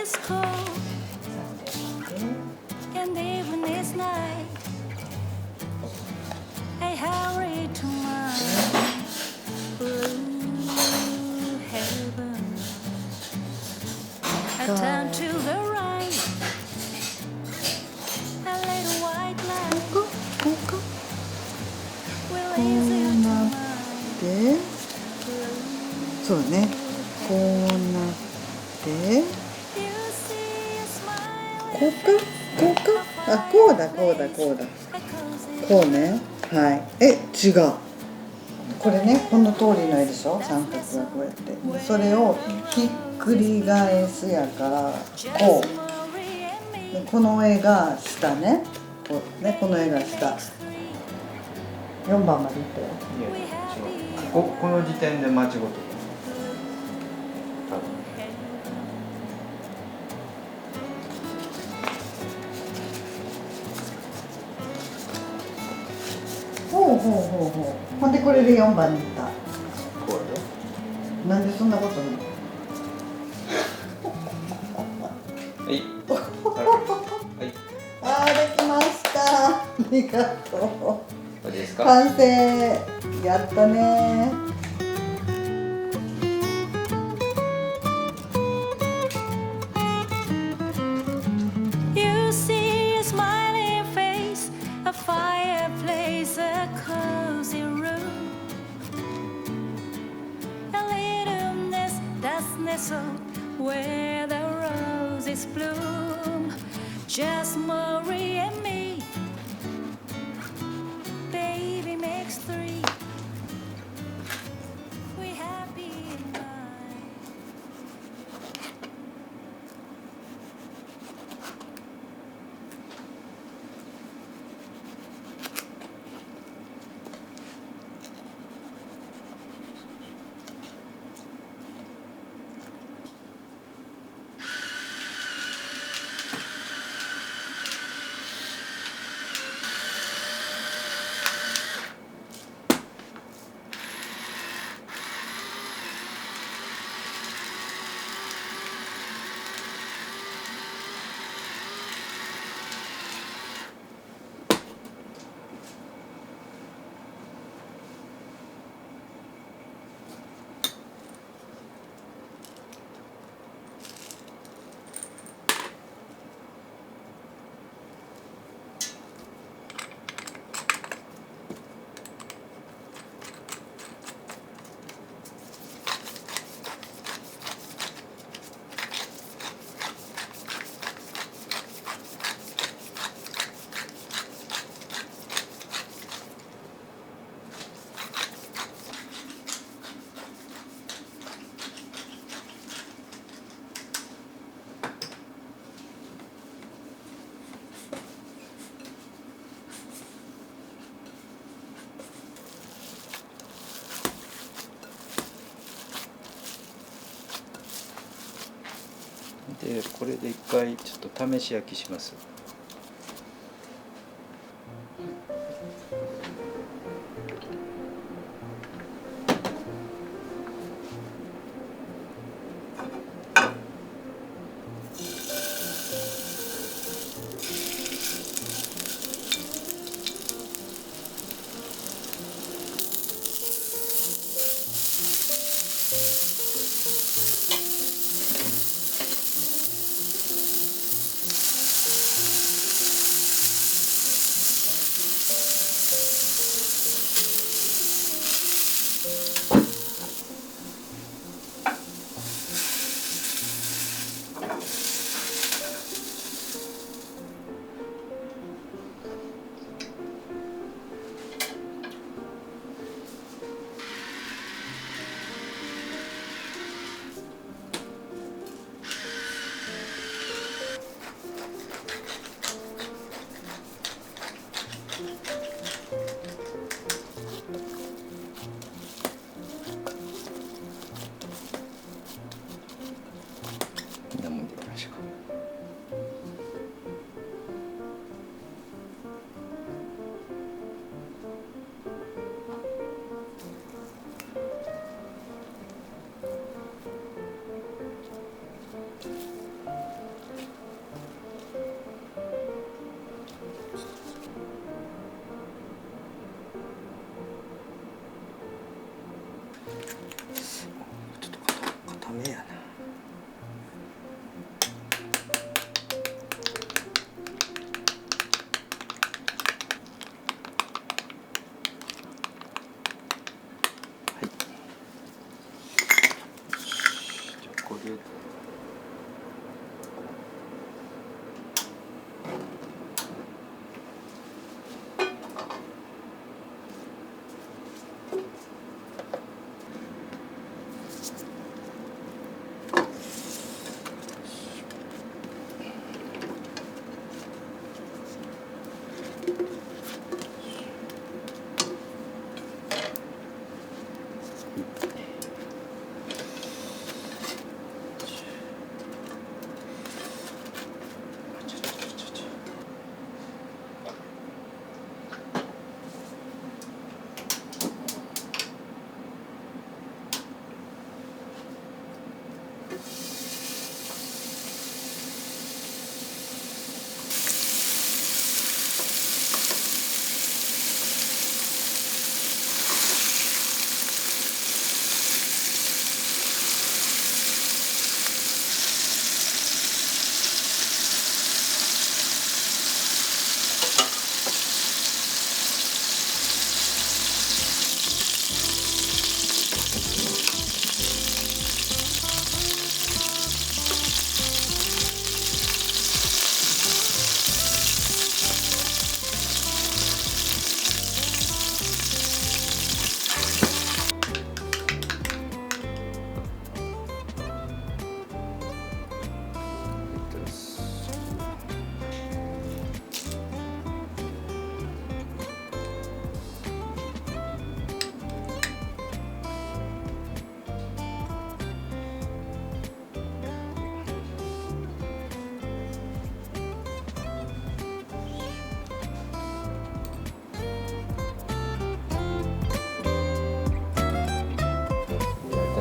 is cold and even is night. I hurry to my blue heaven. I turn to the right. A little white light こう will こ ease う into なっ my て blue. そうねこうなって You see a smile こうかこうかあこうだこうだこうだ a cozy こうねはい違うこれねこの通りの絵でしょ三角がこうやってでそれをひっくり返すやからこう just Marie and で me. この絵が下ねこうねこの絵が下4番までいったよいや違うこの時点で間違ってた多分ほうほうほうほうほんでこれで4番にいったこうやろなんでそんなことにはいはいあーできましたありがとこれですかう完成やったねYou see a smiling face, a fireplace, a cozy room, a little nest that's nestled where the roses bloom. Just Marie and me, baby makes three. We happy in mind. でこれで一回ちょっと試し焼きします。ためやな。これ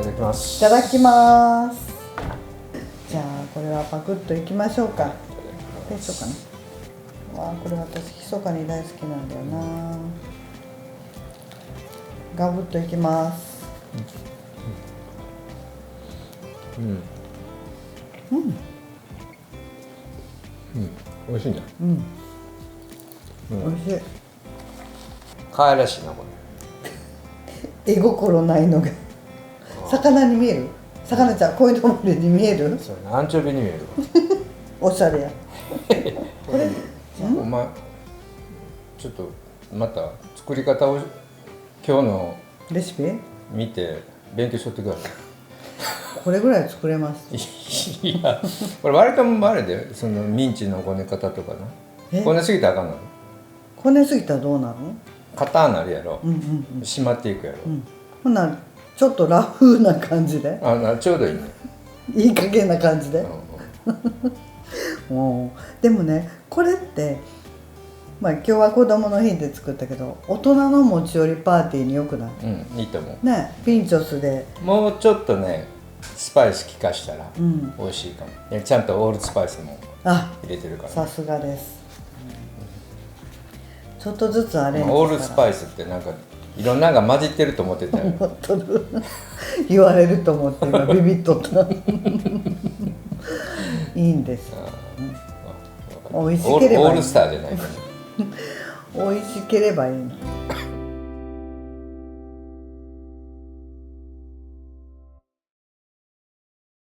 いただきます。いただきます。じゃあこれはパクッといきましょうか。どうしようかな。わあ、これ私密かに大好きなんだよな。ガブッといきます。うん。うんうん。美味しいね。うん、うん。美味しい。可愛らしいなこれ。絵心ないのが魚に見える。魚ちゃん、こういうのに見える。そうね、アンチョビに見えるおしゃれや。これわ。お前ちょっとまた作り方を今日のレシピ見て勉強しとってくださこれぐらい作れます。い。いや、これ割とあれでそのミンチのこね方とかな。こねすぎたらあかんの。こねすぎたらどうなるの。硬なるやろ。うんうんうん、締まっていくやろ。うん、ほなちょっとラフな感じで、ちょうどいいね。いい加減な感じで、うんもうでもね、これってまあ今日は子供の日で作ったけど、大人の持ち寄りパーティーによくない？うん、いいと思う。ね、ピンチョスで、もうちょっとねスパイス効かしたらうん、美味しいかも。でちゃんとオールスパイスもあ、入れてるから、さすがです。ちょっとずつアレンジしたら。オールスパイスってなんかいろんなのが混じってると思ってたよ。思っとる言われると思って今ビビっとったいいんです。美味しければいい。オールスターじゃないかな。美味しければいいの。